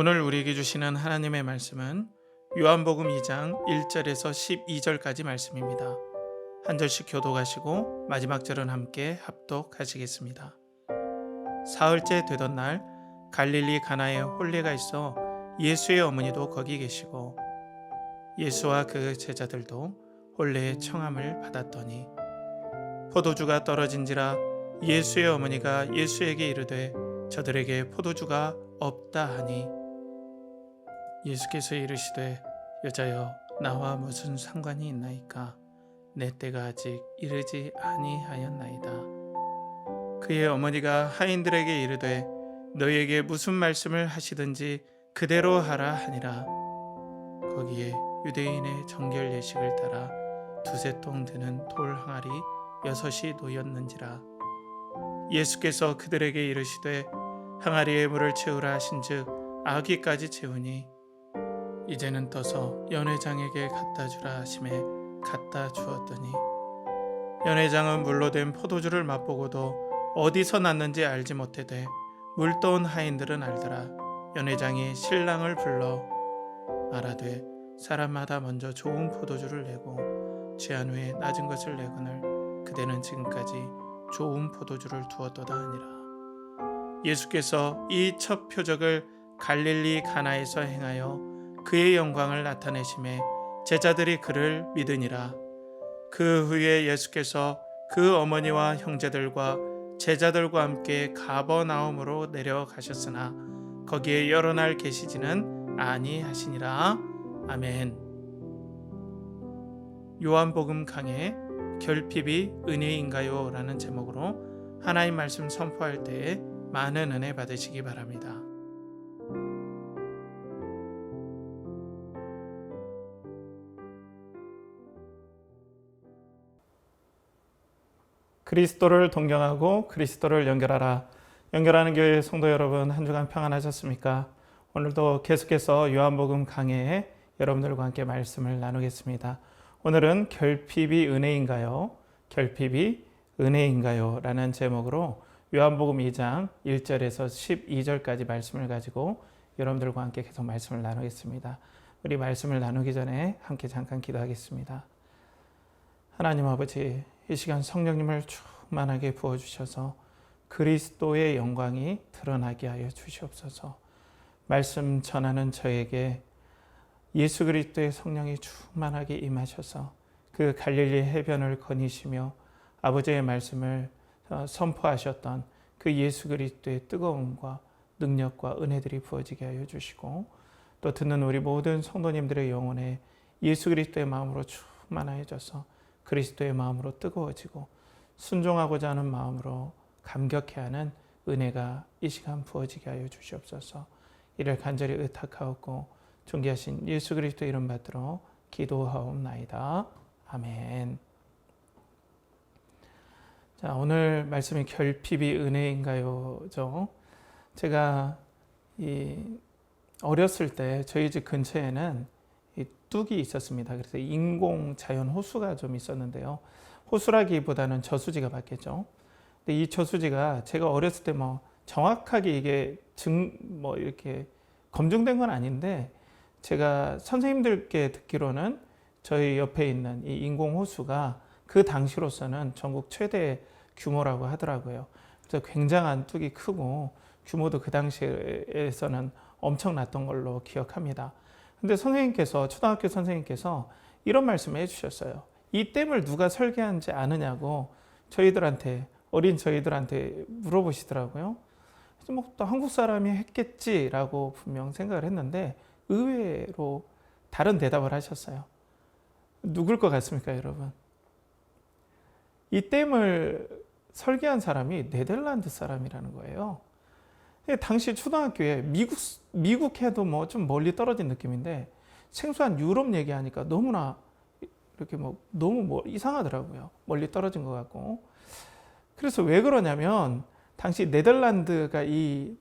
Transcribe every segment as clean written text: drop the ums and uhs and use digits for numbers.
오늘 우리에게 주시는 하나님의 말씀은 요한복음 2장 1절에서 12절까지 말씀입니다. 한 절씩 교독하시고 마지막 절은 함께 합독하시겠습니다. 사흘째 되던 날 갈릴리 가나에 혼례가 있어 예수의 어머니도 거기 계시고 예수와 그 제자들도 혼례의 청함을 받았더니 포도주가 떨어진지라 예수의 어머니가 예수에게 이르되 저들에게 포도주가 없다 하니 예수께서 이르시되 여자여 나와 무슨 상관이 있나이까 내 때가 아직 이르지 아니하였나이다. 그의 어머니가 하인들에게 이르되 너희에게 무슨 말씀을 하시든지 그대로 하라 하니라. 거기에 유대인의 정결 예식을 따라 두세 통 드는 돌 항아리 6이 놓였는지라. 예수께서 그들에게 이르시되 항아리에 물을 채우라 하신즉 아기까지 채우니 이제는 떠서 연회장에게 갖다 주라 하심에 갖다 주었더니 연회장은 물로 된 포도주를 맛보고도 어디서 났는지 알지 못하되 물 떠온 하인들은 알더라. 연회장이 신랑을 불러 말하되 사람마다 먼저 좋은 포도주를 내고 취한 후에 낮은 것을 내거늘 그대는 지금까지 좋은 포도주를 두었도다 하니라. 예수께서 이 첫 표적을 갈릴리 가나에서 행하여 그의 영광을 나타내심에 제자들이 그를 믿으니라. 그 후에 예수께서 그 어머니와 형제들과 제자들과 함께 가버나움으로 내려가셨으나 거기에 여러 날 계시지는 아니하시니라. 아멘. 요한복음 강해 결핍이 은혜인가요? 라는 제목으로 하나님 말씀 선포할 때에 많은 은혜 받으시기 바랍니다. 그리스도를 동경하고 그리스도를 연결하라. 연결하는 교회 성도 여러분, 한 주간 평안하셨습니까? 오늘도 계속해서 요한복음 강해에 여러분들과 함께 말씀을 나누겠습니다. 오늘은 결핍이 은혜인가요? 결핍이 은혜인가요? 라는 제목으로 요한복음 2장 1절에서 12절까지 말씀을 가지고 여러분들과 함께 계속 말씀을 나누겠습니다. 우리 말씀을 나누기 전에 함께 잠깐 기도하겠습니다. 하나님 아버지, 이 시간 성령님을 충만하게 부어주셔서 그리스도의 영광이 드러나게 하여 주시옵소서. 말씀 전하는 저에게 예수 그리스도의 성령이 충만하게 임하셔서 그 갈릴리 해변을 거니시며 아버지의 말씀을 선포하셨던 그 예수 그리스도의 뜨거움과 능력과 은혜들이 부어지게 하여 주시고 또 듣는 우리 모든 성도님들의 영혼에 예수 그리스도의 마음으로 충만하여져서 그리스도의 마음으로 뜨거워지고 순종하고자 하는 마음으로 감격해하는 은혜가 이 시간 부어지게 하여 주시옵소서. 이를 간절히 의탁하옵고 존귀하신 예수 그리스도 이름 받들어 기도하옵나이다. 아멘. 자, 오늘 말씀이 결핍이 은혜인가요?죠. 제가 어렸을 때 저희 집 근처에는 뚝이 있었습니다. 그래서 인공 자연 호수가 좀 있었는데요. 호수라기보다는 저수지가 맞겠죠. 근데 이 저수지가 제가 어렸을 때 정확하게 이게 이렇게 검증된 건 아닌데 제가 선생님들께 듣기로는 저희 옆에 있는 이 인공 호수가 그 당시로서는 전국 최대 규모라고 하더라고요. 그래서 굉장한 뚝이 크고 규모도 그 당시에서는 엄청났던 걸로 기억합니다. 근데 초등학교 선생님께서 이런 말씀을 해주셨어요. 이 댐을 누가 설계한지 아느냐고 어린 저희들한테 물어보시더라고요. 그래서 또 한국 사람이 했겠지라고 분명 생각을 했는데 의외로 다른 대답을 하셨어요. 누굴 것 같습니까, 여러분? 이 댐을 설계한 사람이 네덜란드 사람이라는 거예요. 당시 초등학교에 미국 해도 좀 멀리 떨어진 느낌인데 생소한 유럽 얘기하니까 너무나 이렇게 너무 이상하더라고요. 멀리 떨어진 것 같고. 그래서 왜 그러냐면 당시 네덜란드가 이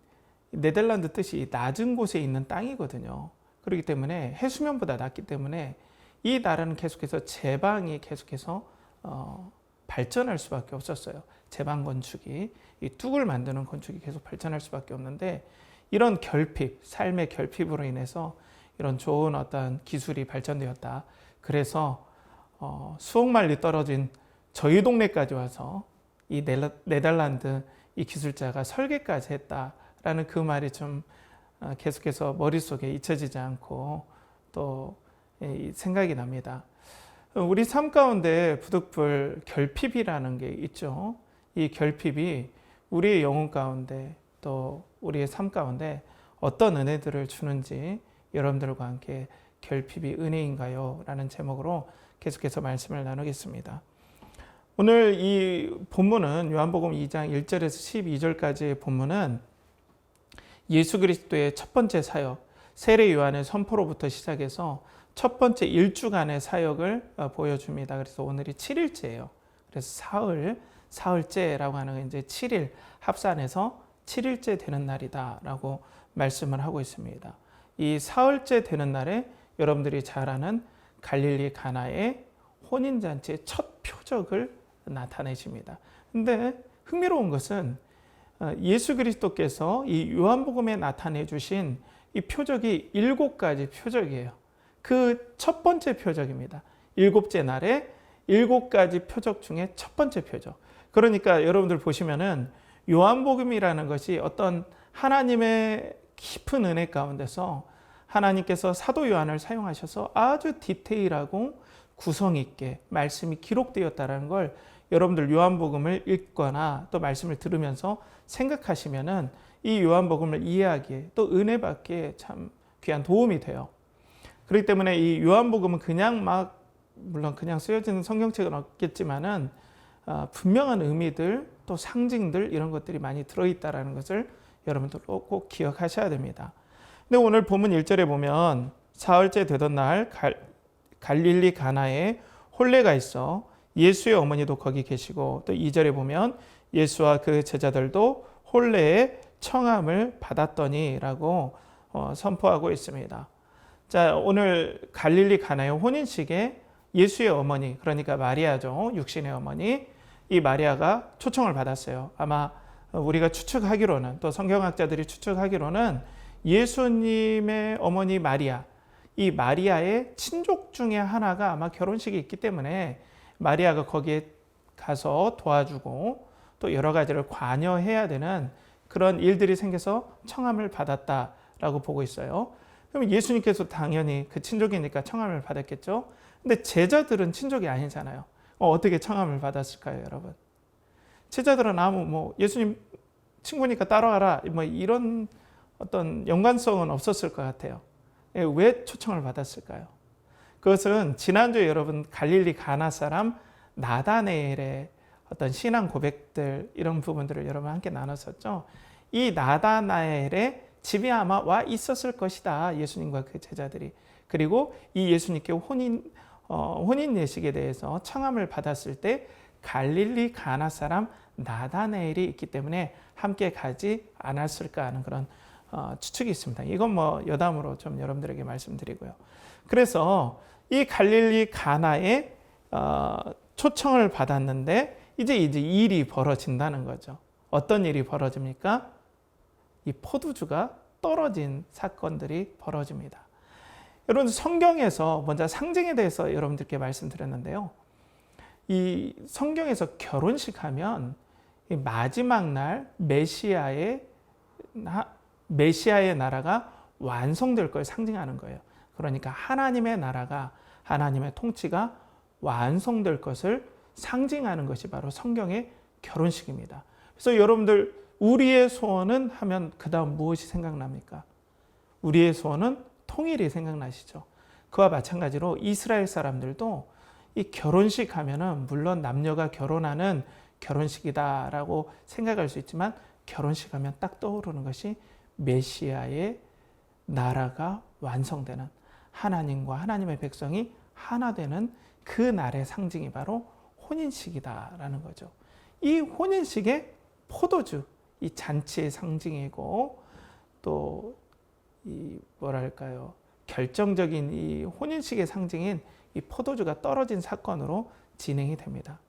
네덜란드 뜻이 낮은 곳에 있는 땅이거든요. 그렇기 때문에 해수면보다 낮기 때문에 이 나라는 계속해서 제방이 계속해서 발전할 수밖에 없었어요. 제방 건축이 이 뚝을 만드는 건축이 계속 발전할 수밖에 없는데 이런 결핍, 삶의 결핍으로 인해서 이런 좋은 어떤 기술이 발전되었다. 그래서 수억 마일리 떨어진 저희 동네까지 와서 이 네덜란드 이 기술자가 설계까지 했다라는 그 말이 좀 계속해서 머릿속에 잊혀지지 않고 또 생각이 납니다. 우리 삶 가운데 부득불 결핍이라는 게 있죠. 이 결핍이 우리의 영혼 가운데 또 우리의 삶 가운데 어떤 은혜들을 주는지 여러분들과 함께 결핍이 은혜인가요? 라는 제목으로 계속해서 말씀을 나누겠습니다. 오늘 이 본문은 요한복음 2장 1절에서 12절까지의 본문은 예수 그리스도의 첫 번째 사역, 세례 요한의 선포로부터 시작해서 첫 번째 일주간의 사역을 보여줍니다. 그래서 오늘이 7일째예요. 그래서 사흘째라고 하는 게 이제 7일 합산해서 7일째 되는 날이다라고 말씀을 하고 있습니다. 이 사흘째 되는 날에 여러분들이 잘 아는 갈릴리 가나의 혼인잔치의 첫 표적을 나타내십니다. 근데 흥미로운 것은 예수 그리스도께서 이 요한복음에 나타내 주신 이 표적이 7가지 표적이에요. 그 첫 번째 표적입니다. 7째 날에 7가지 표적 중에 첫 번째 표적. 그러니까 여러분들 보시면은 요한복음이라는 것이 어떤 하나님의 깊은 은혜 가운데서 하나님께서 사도 요한을 사용하셔서 아주 디테일하고 구성 있게 말씀이 기록되었다는 걸 여러분들 요한복음을 읽거나 또 말씀을 들으면서 생각하시면은 이 요한복음을 이해하기에 또 은혜 받기에 참 귀한 도움이 돼요. 그렇기 때문에 이 요한복음은 그냥 물론 그냥 쓰여지는 성경책은 없겠지만은 분명한 의미들 또 상징들 이런 것들이 많이 들어있다라는 것을 여러분들 꼭 기억하셔야 됩니다. 근데 오늘 본문 1절에 보면 사흘째 되던 날 갈릴리 가나에 혼례가 있어 예수의 어머니도 거기 계시고 또 2절에 보면 예수와 그 제자들도 혼례의 청함을 받았더니라고 선포하고 있습니다. 자, 오늘 갈릴리 가나의 혼인식에 예수의 어머니, 그러니까 마리아죠. 육신의 어머니. 이 마리아가 초청을 받았어요. 아마 우리가 추측하기로는 또 성경학자들이 추측하기로는 예수님의 어머니 마리아, 이 마리아의 친족 중에 하나가 아마 결혼식이 있기 때문에 마리아가 거기에 가서 도와주고 또 여러 가지를 관여해야 되는 그런 일들이 생겨서 청함을 받았다라고 보고 있어요. 그럼 예수님께서 당연히 그 친족이니까 청함을 받았겠죠. 근데 제자들은 친족이 아니잖아요. 어떻게 청함을 받았을까요, 여러분? 제자들은 예수님 친구니까 따라와라 이런 어떤 연관성은 없었을 것 같아요. 왜 초청을 받았을까요? 그것은 지난주에 여러분 갈릴리 가나 사람 나다네엘의 어떤 신앙 고백들 이런 부분들을 여러분 함께 나눴었죠. 이 나다나엘의 집에 아마 와 있었을 것이다. 예수님과 그 제자들이. 그리고 이 예수님께 혼인 예식에 대해서 청함을 받았을 때 갈릴리 가나 사람 나다네엘이 있기 때문에 함께 가지 않았을까 하는 그런 추측이 있습니다. 이건 여담으로 좀 여러분들에게 말씀드리고요. 그래서 이 갈릴리 가나에 초청을 받았는데 이제 일이 벌어진다는 거죠. 어떤 일이 벌어집니까? 이 포도주가 떨어진 사건들이 벌어집니다. 여러분 성경에서 먼저 상징에 대해서 여러분들께 말씀드렸는데요. 이 성경에서 결혼식 하면 마지막 날 메시아의 나라가 완성될 걸 상징하는 거예요. 그러니까 하나님의 나라가 하나님의 통치가 완성될 것을 상징하는 것이 바로 성경의 결혼식입니다. 그래서 여러분들 우리의 소원은 하면 그 다음 무엇이 생각납니까? 우리의 소원은 통일이 생각나시죠. 그와 마찬가지로 이스라엘 사람들도 이 결혼식 하면은 물론 남녀가 결혼하는 결혼식이다라고 생각할 수 있지만 결혼식 하면 딱 떠오르는 것이 메시아의 나라가 완성되는 하나님과 하나님의 백성이 하나 되는 그 날의 상징이 바로 혼인식이다라는 거죠. 이 혼인식의 포도주, 이 잔치의 상징이고 또 이 결정적인 이 혼인식의 상징인 이 포도주가 떨어진 사건으로 진행이 됩니다.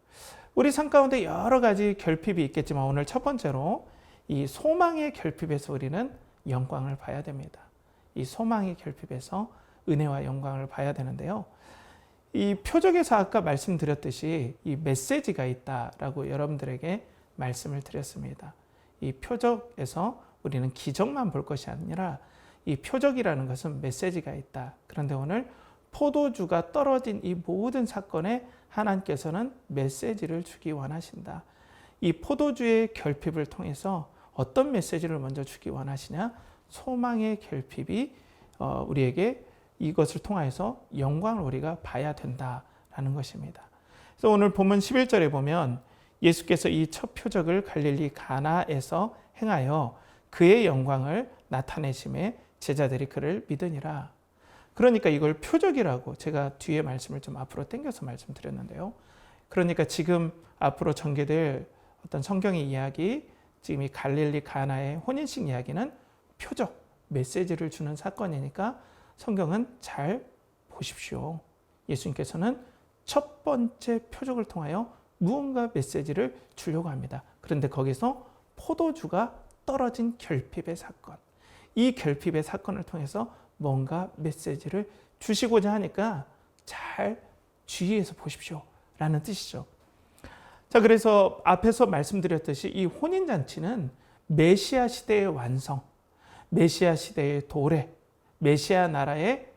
우리 삶 가운데 여러 가지 결핍이 있겠지만 오늘 첫 번째로 이 소망의 결핍에서 우리는 영광을 봐야 됩니다. 이 소망의 결핍에서 은혜와 영광을 봐야 되는데요. 이 표적에서 아까 말씀드렸듯이 이 메시지가 있다라고 여러분들에게 말씀을 드렸습니다. 이 표적에서 우리는 기적만 볼 것이 아니라 이 표적이라는 것은 메시지가 있다. 그런데 오늘 포도주가 떨어진 이 모든 사건에 하나님께서는 메시지를 주기 원하신다. 이 포도주의 결핍을 통해서 어떤 메시지를 먼저 주기 원하시냐? 소망의 결핍이 우리에게 이것을 통해서 영광을 우리가 봐야 된다라는 것입니다. 그래서 오늘 본문 11절에 보면 예수께서 이 첫 표적을 갈릴리 가나에서 행하여 그의 영광을 나타내심에 제자들이 그를 믿으니라. 그러니까 이걸 표적이라고 제가 뒤에 말씀을 좀 앞으로 당겨서 말씀드렸는데요. 그러니까 지금 앞으로 전개될 어떤 성경의 이야기, 지금 이 갈릴리 가나의 혼인식 이야기는 표적, 메시지를 주는 사건이니까 성경은 잘 보십시오. 예수님께서는 첫 번째 표적을 통하여 무언가 메시지를 주려고 합니다. 그런데 거기서 포도주가 떨어진 결핍의 사건, 이 결핍의 사건을 통해서 뭔가 메시지를 주시고자 하니까 잘 주의해서 보십시오 라는 뜻이죠. 자, 그래서 앞에서 말씀드렸듯이 이 혼인잔치는 메시아 시대의 완성, 메시아 시대의 도래, 메시아 나라의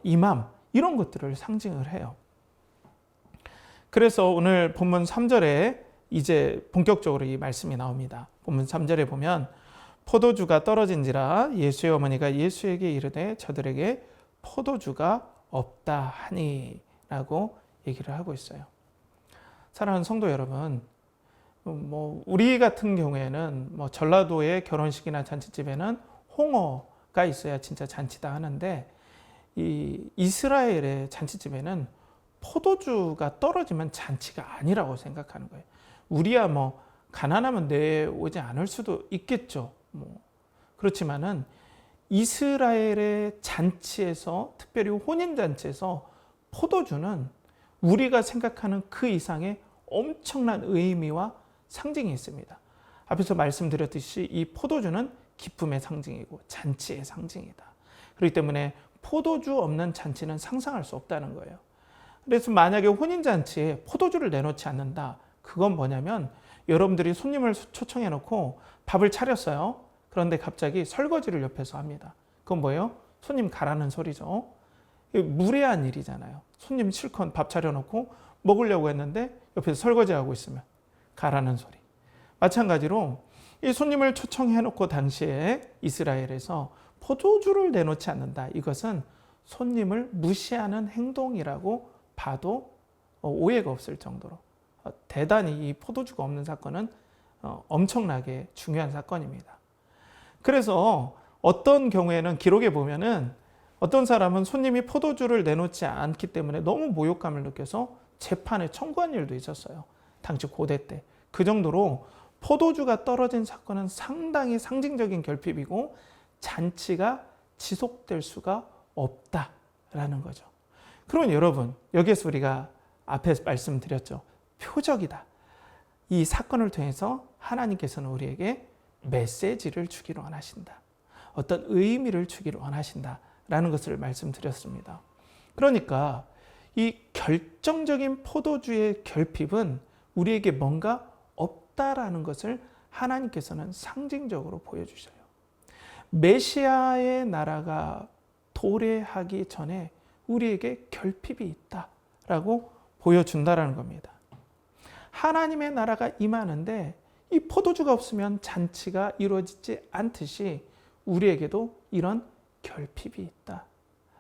임함, 이런 것들을 상징을 해요. 그래서 오늘 본문 3절에 이제 본격적으로 이 말씀이 나옵니다. 본문 3절에 보면 포도주가 떨어진지라 예수의 어머니가 예수에게 이르되 저들에게 포도주가 없다 하니 라고 얘기를 하고 있어요. 사랑하는 성도 여러분, 우리 같은 경우에는 전라도의 결혼식이나 잔치집에는 홍어가 있어야 진짜 잔치다 하는데 이 이스라엘의 잔치집에는 포도주가 떨어지면 잔치가 아니라고 생각하는 거예요. 우리야 가난하면 내오지 않을 수도 있겠죠. 그렇지만은 이스라엘의 잔치에서, 특별히 혼인잔치에서 포도주는 우리가 생각하는 그 이상의 엄청난 의미와 상징이 있습니다. 앞에서 말씀드렸듯이 이 포도주는 기쁨의 상징이고 잔치의 상징이다. 그렇기 때문에 포도주 없는 잔치는 상상할 수 없다는 거예요. 그래서 만약에 혼인잔치에 포도주를 내놓지 않는다. 그건 뭐냐면 여러분들이 손님을 초청해 놓고 밥을 차렸어요. 그런데 갑자기 설거지를 옆에서 합니다. 그건 뭐예요? 손님 가라는 소리죠. 무례한 일이잖아요. 손님 실컷 밥 차려놓고 먹으려고 했는데 옆에서 설거지하고 있으면 가라는 소리. 마찬가지로 이 손님을 초청해놓고 당시에 이스라엘에서 포도주를 내놓지 않는다. 이것은 손님을 무시하는 행동이라고 봐도 오해가 없을 정도로 대단히 이 포도주가 없는 사건은 엄청나게 중요한 사건입니다. 그래서 어떤 경우에는 기록에 보면은 어떤 사람은 손님이 포도주를 내놓지 않기 때문에 너무 모욕감을 느껴서 재판에 청구한 일도 있었어요. 당시 고대 때. 그 정도로 포도주가 떨어진 사건은 상당히 상징적인 결핍이고 잔치가 지속될 수가 없다라는 거죠. 그러면 여러분, 여기에서 우리가 앞에 말씀드렸죠. 표적이다. 이 사건을 통해서 하나님께서는 우리에게 메시지를 주기를 원하신다. 어떤 의미를 주기를 원하신다라는 것을 말씀드렸습니다. 그러니까 이 결정적인 포도주의 결핍은 우리에게 뭔가 없다라는 것을 하나님께서는 상징적으로 보여주셔요. 메시아의 나라가 도래하기 전에 우리에게 결핍이 있다라고 보여준다라는 겁니다. 하나님의 나라가 임하는데 이 포도주가 없으면 잔치가 이루어지지 않듯이 우리에게도 이런 결핍이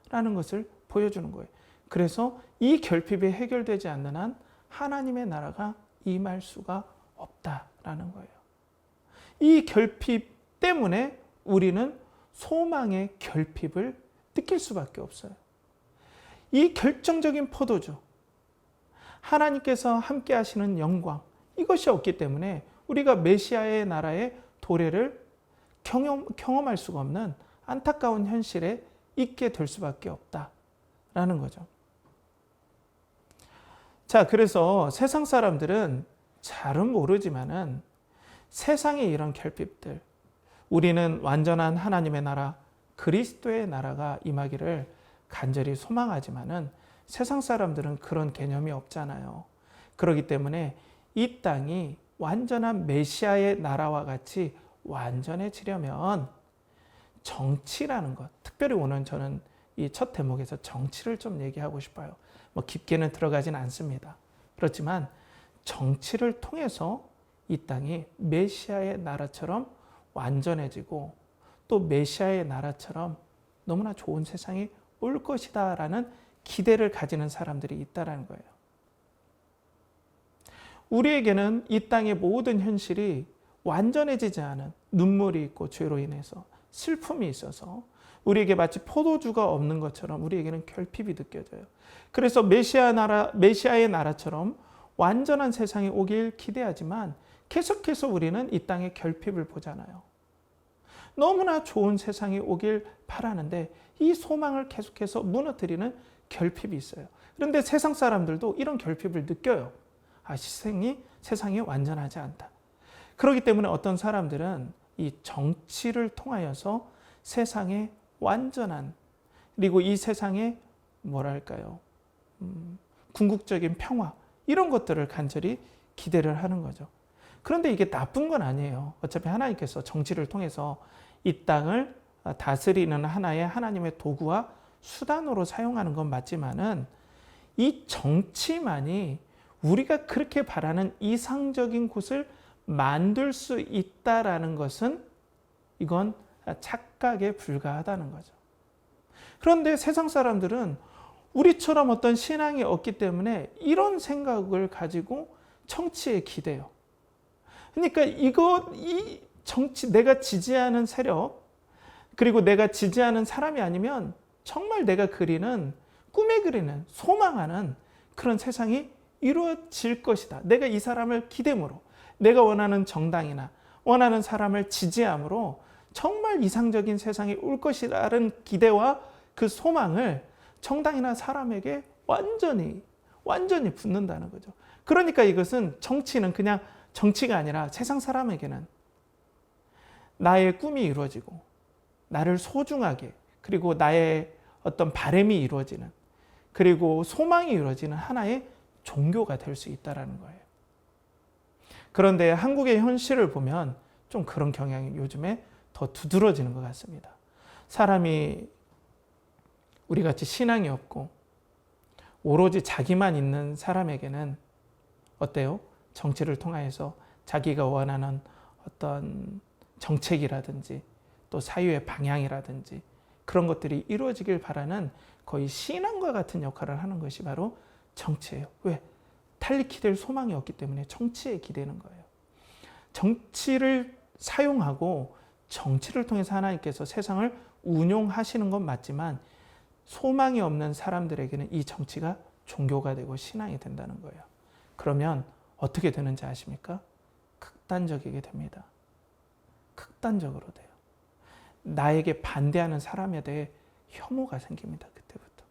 있다라는 것을 보여주는 거예요. 그래서 이 결핍이 해결되지 않는 한 하나님의 나라가 임할 수가 없다라는 거예요. 이 결핍 때문에 우리는 소망의 결핍을 느낄 수밖에 없어요. 이 결정적인 포도주, 하나님께서 함께 하시는 영광, 이것이 없기 때문에 우리가 메시아의 나라의 도래를 경험할 수가 없는 안타까운 현실에 있게 될 수밖에 없다라는 거죠. 자, 그래서 세상 사람들은 잘은 모르지만은 세상의 이런 결핍들, 우리는 완전한 하나님의 나라, 그리스도의 나라가 임하기를 간절히 소망하지만은 세상 사람들은 그런 개념이 없잖아요. 그렇기 때문에 이 땅이 완전한 메시아의 나라와 같이 완전해지려면 정치라는 것, 특별히 오늘 저는 이 첫 대목에서 정치를 좀 얘기하고 싶어요. 뭐 깊게는 들어가진 않습니다. 그렇지만 정치를 통해서 이 땅이 메시아의 나라처럼 완전해지고 또 메시아의 나라처럼 너무나 좋은 세상이 올 것이다 라는 기대를 가지는 사람들이 있다는 거예요. 우리에게는 이 땅의 모든 현실이 완전해지지 않은 눈물이 있고 죄로 인해서 슬픔이 있어서 우리에게 마치 포도주가 없는 것처럼 우리에게는 결핍이 느껴져요. 그래서 메시아의 나라처럼 완전한 세상이 오길 기대하지만 계속해서 우리는 이 땅의 결핍을 보잖아요. 너무나 좋은 세상이 오길 바라는데 이 소망을 계속해서 무너뜨리는 결핍이 있어요. 그런데 세상 사람들도 이런 결핍을 느껴요. 세상이 완전하지 않다. 그렇기 때문에 어떤 사람들은 이 정치를 통하여서 세상의 완전한, 그리고 이 세상의 궁극적인 평화, 이런 것들을 간절히 기대를 하는 거죠. 그런데 이게 나쁜 건 아니에요. 어차피 하나님께서 정치를 통해서 이 땅을 다스리는 하나의 하나님의 도구와 수단으로 사용하는 건 맞지만은 이 정치만이 우리가 그렇게 바라는 이상적인 곳을 만들 수 있다라는 것은 이건 착각에 불과하다는 거죠. 그런데 세상 사람들은 우리처럼 어떤 신앙이 없기 때문에 이런 생각을 가지고 정치에 기대요. 그러니까 이 정치, 내가 지지하는 세력, 그리고 내가 지지하는 사람이 아니면 정말 내가 꿈에 그리는, 소망하는 그런 세상이 이루어질 것이다. 내가 이 사람을 기대므로, 내가 원하는 정당이나 원하는 사람을 지지함으로 정말 이상적인 세상이 올 것이라는 기대와 그 소망을 정당이나 사람에게 완전히 붓는다는 거죠. 그러니까 이것은 정치는 그냥 정치가 아니라 세상 사람에게는 나의 꿈이 이루어지고 나를 소중하게, 그리고 나의 어떤 바람이 이루어지는, 그리고 소망이 이루어지는 하나의 종교가 될 수 있다는 거예요. 그런데 한국의 현실을 보면 좀 그런 경향이 요즘에 더 두드러지는 것 같습니다. 사람이 우리같이 신앙이 없고 오로지 자기만 있는 사람에게는 어때요? 정치를 통해서 자기가 원하는 어떤 정책이라든지 또 사유의 방향이라든지 그런 것들이 이루어지길 바라는 거의 신앙과 같은 역할을 하는 것이 바로 정치예요. 왜? 탈리키될 소망이 없기 때문에 정치에 기대는 거예요. 정치를 사용하고 정치를 통해서 하나님께서 세상을 운용하시는 건 맞지만 소망이 없는 사람들에게는 이 정치가 종교가 되고 신앙이 된다는 거예요. 그러면 어떻게 되는지 아십니까? 극단적이게 됩니다. 극단적으로 돼요. 나에게 반대하는 사람에 대해 혐오가 생깁니다. 그때부터.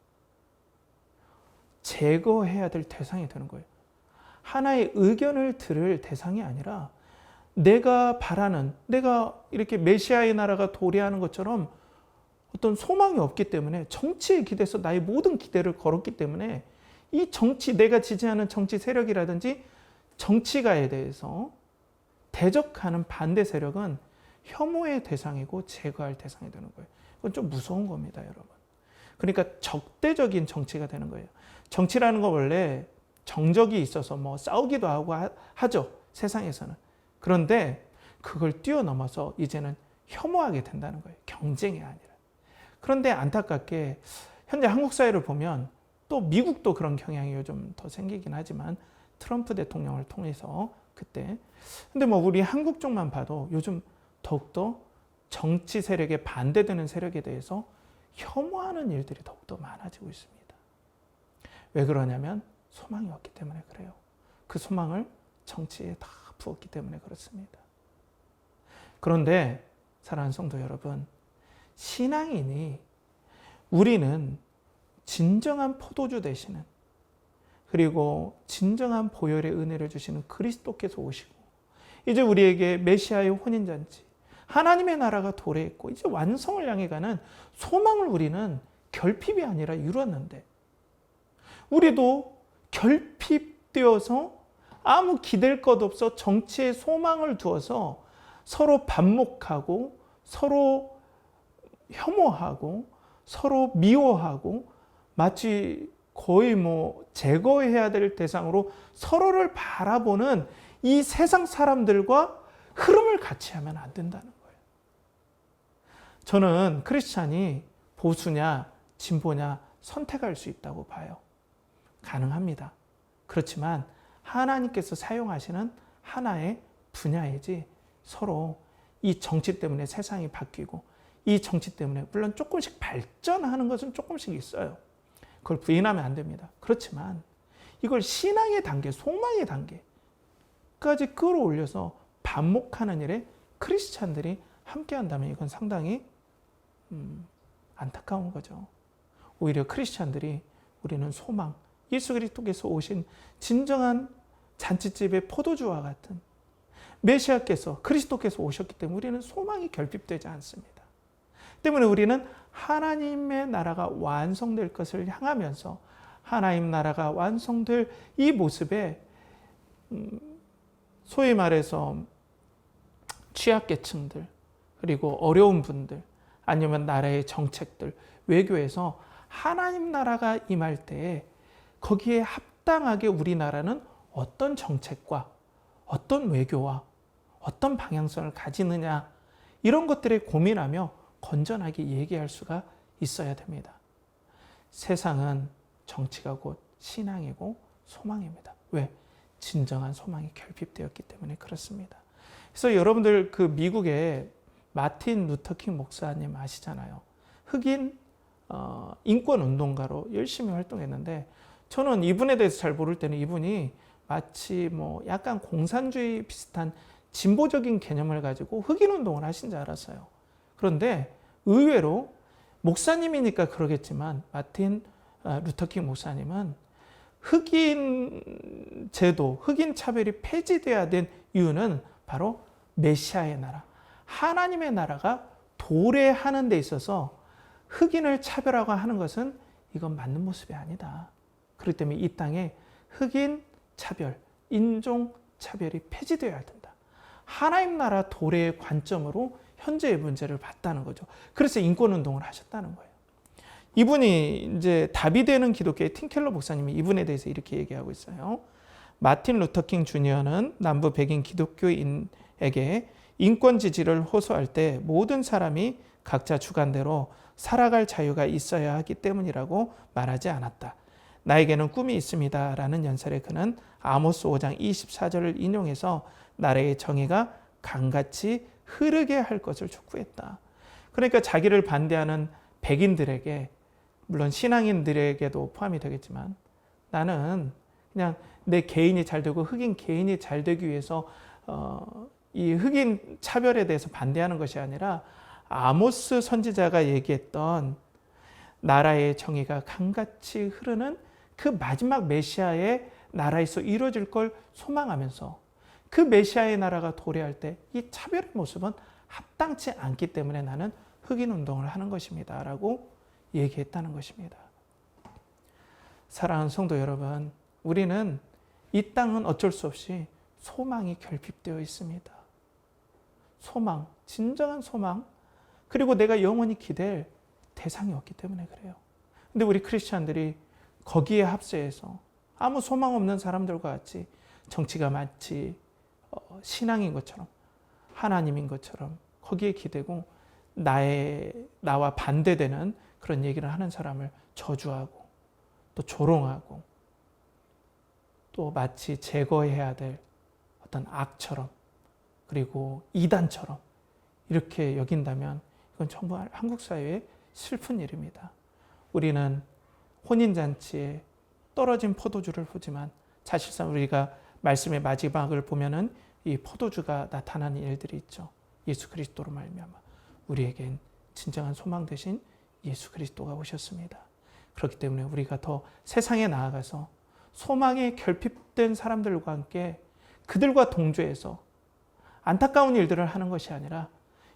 제거해야 될 대상이 되는 거예요. 하나의 의견을 들을 대상이 아니라 내가 바라는, 내가 이렇게 메시아의 나라가 도래하는 것처럼 어떤 소망이 없기 때문에 정치에 기대서 나의 모든 기대를 걸었기 때문에 이 정치, 내가 지지하는 정치 세력이라든지 정치가에 대해서 대적하는 반대 세력은 혐오의 대상이고 제거할 대상이 되는 거예요. 그건 좀 무서운 겁니다, 여러분. 그러니까 적대적인 정치가 되는 거예요. 정치라는 건 원래 정적이 있어서 싸우기도 하고 하죠, 세상에서는. 그런데 그걸 뛰어넘어서 이제는 혐오하게 된다는 거예요. 경쟁이 아니라. 그런데 안타깝게 현재 한국 사회를 보면 또 미국도 그런 경향이 요즘 더 생기긴 하지만 트럼프 대통령을 통해서 그때. 근데 우리 한국 쪽만 봐도 요즘 더욱더 정치 세력에 반대되는 세력에 대해서 혐오하는 일들이 더욱더 많아지고 있습니다. 왜 그러냐면 소망이 없기 때문에 그래요. 그 소망을 정치에 다 부었기 때문에 그렇습니다. 그런데 사랑하는 성도 여러분, 신앙인이 우리는 진정한 포도주 되시는, 그리고 진정한 보혈의 은혜를 주시는 그리스도께서 오시고 이제 우리에게 메시아의 혼인잔치, 하나님의 나라가 도래했고 이제 완성을 향해 가는 소망을 우리는 결핍이 아니라 이루었는데, 우리도 결핍되어서 아무 기댈 것 없어 정치에 소망을 두어서 서로 반목하고 서로 혐오하고 서로 미워하고 마치 거의 제거해야 될 대상으로 서로를 바라보는 이 세상 사람들과 흐름을 같이 하면 안 된다는 거예요. 저는 크리스찬이 보수냐 진보냐 선택할 수 있다고 봐요. 가능합니다. 그렇지만 하나님께서 사용하시는 하나의 분야이지, 서로 이 정치 때문에 세상이 바뀌고 이 정치 때문에 물론 조금씩 발전하는 것은 조금씩 있어요. 그걸 부인하면 안 됩니다. 그렇지만 이걸 신앙의 단계, 소망의 단계까지 끌어올려서 반목하는 일에 크리스찬들이 함께한다면 이건 상당히 안타까운 거죠. 오히려 크리스찬들이, 우리는 소망, 예수 그리스도께서 오신 진정한 잔치집의 포도주와 같은 메시아께서, 그리스도께서 오셨기 때문에 우리는 소망이 결핍되지 않습니다. 때문에 우리는 하나님의 나라가 완성될 것을 향하면서 하나님 나라가 완성될 이 모습에 소위 말해서 취약계층들, 그리고 어려운 분들, 아니면 나라의 정책들, 외교에서 하나님 나라가 임할 때에 거기에 합당하게 우리나라는 어떤 정책과 어떤 외교와 어떤 방향성을 가지느냐, 이런 것들에 고민하며 건전하게 얘기할 수가 있어야 됩니다. 세상은 정치가 곧 신앙이고 소망입니다. 왜? 진정한 소망이 결핍되었기 때문에 그렇습니다. 그래서 여러분들 그 미국의 마틴 루터킹 목사님 아시잖아요. 흑인 인권운동가로 열심히 활동했는데, 저는 이분에 대해서 잘 모를 때는 이분이 마치 약간 공산주의 비슷한 진보적인 개념을 가지고 흑인 운동을 하신 줄 알았어요. 그런데 의외로 목사님이니까 그러겠지만 마틴 루터킹 목사님은 흑인 제도, 흑인 차별이 폐지돼야 된 이유는 바로 메시아의 나라, 하나님의 나라가 도래하는 데 있어서 흑인을 차별하는 것은 이건 맞는 모습이 아니다. 그렇기 때문에 이 땅에 흑인 차별, 인종 차별이 폐지되어야 된다. 하나님 나라 도래의 관점으로 현재의 문제를 봤다는 거죠. 그래서 인권운동을 하셨다는 거예요. 이분이 이제 답이 되는 기독교의 팀켈러 목사님이 이분에 대해서 이렇게 얘기하고 있어요. 마틴 루터킹 주니어는 남부 백인 기독교인에게 인권 지지를 호소할 때 모든 사람이 각자 주관대로 살아갈 자유가 있어야 하기 때문이라고 말하지 않았다. 나에게는 꿈이 있습니다. 라는 연설에 그는 아모스 5장 24절을 인용해서 나라의 정의가 강같이 흐르게 할 것을 촉구했다. 그러니까 자기를 반대하는 백인들에게, 물론 신앙인들에게도 포함이 되겠지만, 나는 그냥 내 개인이 잘 되고 흑인 개인이 잘 되기 위해서 이 흑인 차별에 대해서 반대하는 것이 아니라 아모스 선지자가 얘기했던 나라의 정의가 강같이 흐르는 그 마지막 메시아의 나라에서 이루어질 걸 소망하면서 그 메시아의 나라가 도래할 때 이 차별의 모습은 합당치 않기 때문에 나는 흑인 운동을 하는 것입니다. 라고 얘기했다는 것입니다. 사랑하는 성도 여러분, 우리는 이 땅은 어쩔 수 없이 소망이 결핍되어 있습니다. 소망, 진정한 소망, 그리고 내가 영원히 기댈 대상이 없기 때문에 그래요. 근데 우리 크리스찬들이 거기에 합세해서 아무 소망 없는 사람들과 같이 정치가 마치 신앙인 것처럼, 하나님인 것처럼 거기에 기대고 나와 반대되는 그런 얘기를 하는 사람을 저주하고 또 조롱하고 또 마치 제거해야 될 어떤 악처럼, 그리고 이단처럼 이렇게 여긴다면 이건 전부 한국 사회의 슬픈 일입니다. 우리는 혼인잔치에 떨어진 포도주를 보지만 사실상 우리가 말씀의 마지막을 보면은 이 포도주가 나타나는 일들이 있죠. 예수 그리스도로 말미암아 우리에겐 진정한 소망 되신 예수 그리스도가 오셨습니다. 그렇기 때문에 우리가 더 세상에 나아가서 소망에 결핍된 사람들과 함께 그들과 동조해서 안타까운 일들을 하는 것이 아니라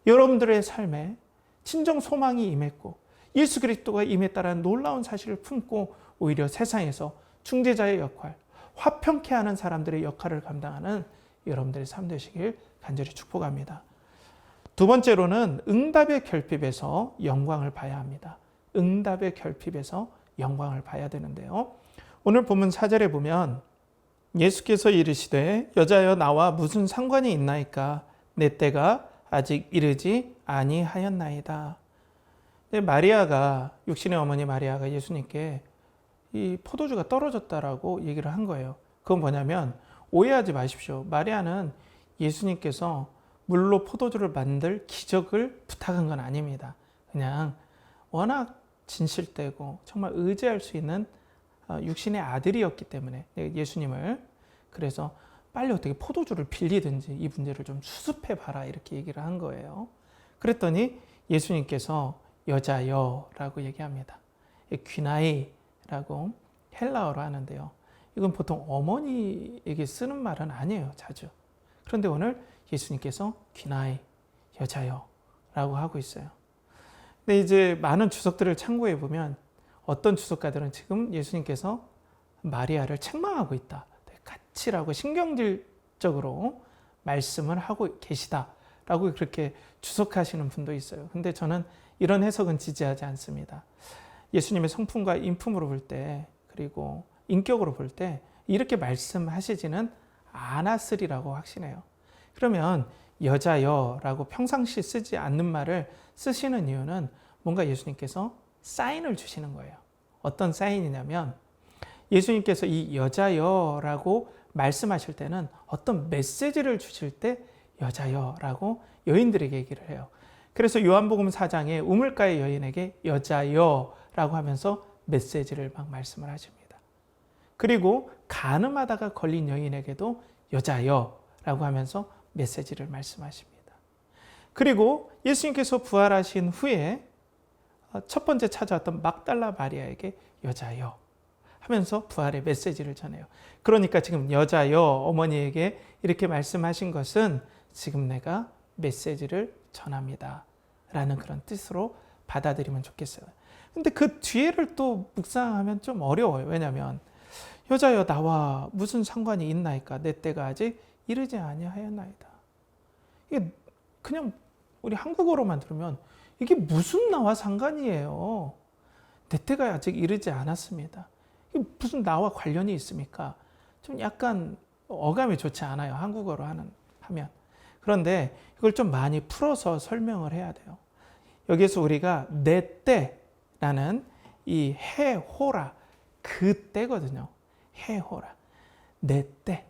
여러분들의 삶에 진정 소망이 임했고 예수 그리스도가 임했다라는 놀라운 사실을 품고 오히려 세상에서 중재자의 역할, 화평케 하는 사람들의 역할을 감당하는 여러분들의 삶 되시길 간절히 축복합니다. 두 번째로는 응답의 결핍에서 영광을 봐야 합니다. 응답의 결핍에서 영광을 봐야 되는데요. 오늘 본문 4절에 보면 예수께서 이르시되 여자여 나와 무슨 상관이 있나이까 내 때가 아직 이르지 아니하였나이다. 마리아가 육신의 어머니 마리아가 예수님께 이 포도주가 떨어졌다라고 얘기를 한 거예요. 그건 뭐냐면 오해하지 마십시오. 마리아는 예수님께서 물로 포도주를 만들 기적을 부탁한 건 아닙니다. 그냥 워낙 진실되고 정말 의지할 수 있는 육신의 아들이었기 때문에 예수님을 그래서 빨리 어떻게 포도주를 빌리든지 이 문제를 좀 수습해 봐라 이렇게 얘기를 한 거예요. 그랬더니 예수님께서 여자여라고 얘기합니다. 귀나이라고 헬라어로 하는데요. 이건 보통 어머니에게 쓰는 말은 아니에요. 자주. 그런데 오늘 예수님께서 귀나이, 여자여라고 하고 있어요. 근데 이제 많은 주석들을 참고해 보면 어떤 주석가들은 지금 예수님께서 마리아를 책망하고 있다. 까칠하고 신경질적으로 말씀을 하고 계시다라고 그렇게 주석하시는 분도 있어요. 근데 저는 이런 해석은 지지하지 않습니다. 예수님의 성품과 인품으로 볼 때 그리고 인격으로 볼 때 이렇게 말씀하시지는 않았으리라고 확신해요. 그러면 여자여라고 평상시 쓰지 않는 말을 쓰시는 이유는 뭔가 예수님께서 사인을 주시는 거예요. 어떤 사인이냐면 예수님께서 이 여자여라고 말씀하실 때는 어떤 메시지를 주실 때 여자여라고 여인들에게 얘기를 해요. 그래서 요한복음 4장에 우물가의 여인에게 여자여라고 하면서 메시지를 막 말씀을 하십니다. 그리고 간음하다가 걸린 여인에게도 여자여라고 하면서 메시지를 말씀하십니다. 그리고 예수님께서 부활하신 후에 첫 번째 찾아왔던 막달라 마리아에게 여자여 하면서 부활의 메시지를 전해요. 그러니까 지금 여자여 어머니에게 이렇게 말씀하신 것은 지금 내가 메시지를 전합니다 라는 그런 뜻으로 받아들이면 좋겠어요. 근데 그 뒤에를 또 묵상하면 좀 어려워요. 왜냐하면 여자여 나와 무슨 상관이 있나이까 내 때가 아직 이르지 아니하였나이다. 이게 그냥 우리 한국어로만 들으면 이게 무슨 나와 상관이에요. 내 때가 아직 이르지 않았습니다. 이게 무슨 나와 관련이 있습니까? 좀 약간 어감이 좋지 않아요. 한국어로 하면. 그런데 이걸 좀 많이 풀어서 설명을 해야 돼요. 여기에서 우리가 내 때라는 이 해호라 그 때거든요. 해호라 내 때.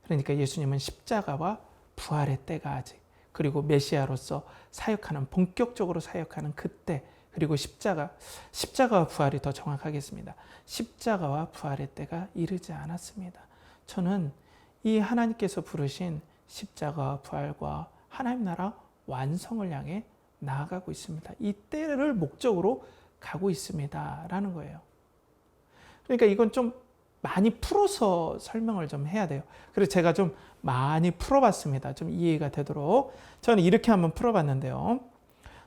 그러니까 예수님은 십자가와 부활의 때가 아직 그리고 메시아로서 사역하는 본격적으로 사역하는 그때 그리고 십자가와 부활이 더 정확하겠습니다. 십자가와 부활의 때가 이르지 않았습니다. 저는 이 하나님께서 부르신 십자가와 부활과 하나님 나라 완성을 향해 나아가고 있습니다. 이 때를 목적으로 가고 있습니다. 라는 거예요. 그러니까 이건 좀 많이 풀어서 설명을 좀 해야 돼요. 그래서 제가 좀 많이 풀어봤습니다. 좀 이해가 되도록. 저는 이렇게 한번 풀어봤는데요.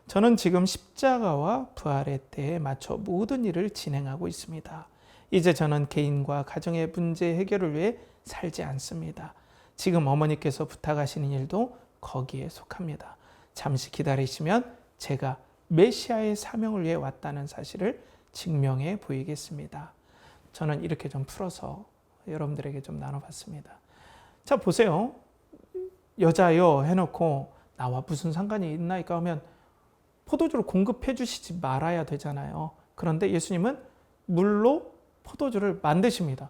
저는 지금 십자가와 부활의 때에 맞춰 모든 일을 진행하고 있습니다. 이제 저는 개인과 가정의 문제 해결을 위해 살지 않습니다. 지금 어머니께서 부탁하시는 일도 거기에 속합니다. 잠시 기다리시면 제가 메시아의 사명을 위해 왔다는 사실을 증명해 보이겠습니다. 저는 이렇게 좀 풀어서 여러분들에게 좀 나눠봤습니다. 자, 보세요. 여자여 해놓고 나와 무슨 상관이 있나이까 하면 포도주를 공급해 주시지 말아야 되잖아요. 그런데 예수님은 물로 포도주를 만드십니다.